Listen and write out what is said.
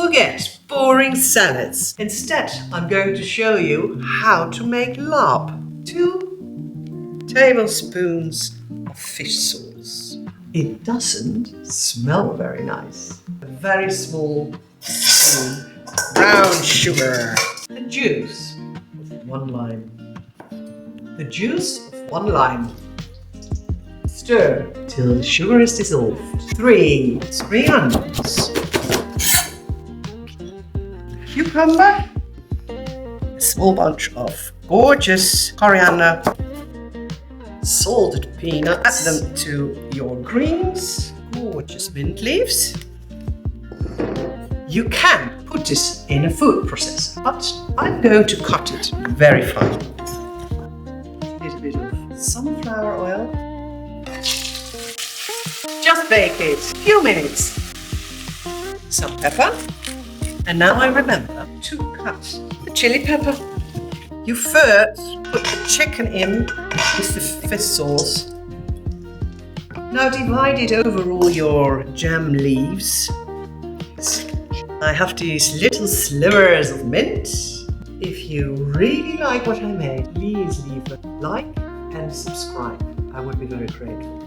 Forget boring salads. Instead, I'm going to show you how to make larb. 2 tablespoons of fish sauce. It doesn't smell very nice. A very small spoon of brown sugar. The juice of 1 lime. The juice of 1 lime. Stir till the sugar is dissolved. 3 spring onions. Cucumber. A small bunch of gorgeous coriander. Salted peanuts. Add them to your greens. Gorgeous mint leaves. You can put this in a food processor, but I'm going to cut it very fine. A little bit of sunflower oil. Just bake it a few minutes. Some pepper. And now I remember to cut the chili pepper. You first put the chicken in with the fish sauce. Now divide it over all your jam leaves. I have these little slivers of mint. If you really like what I made, please leave a like and subscribe. I would be very grateful.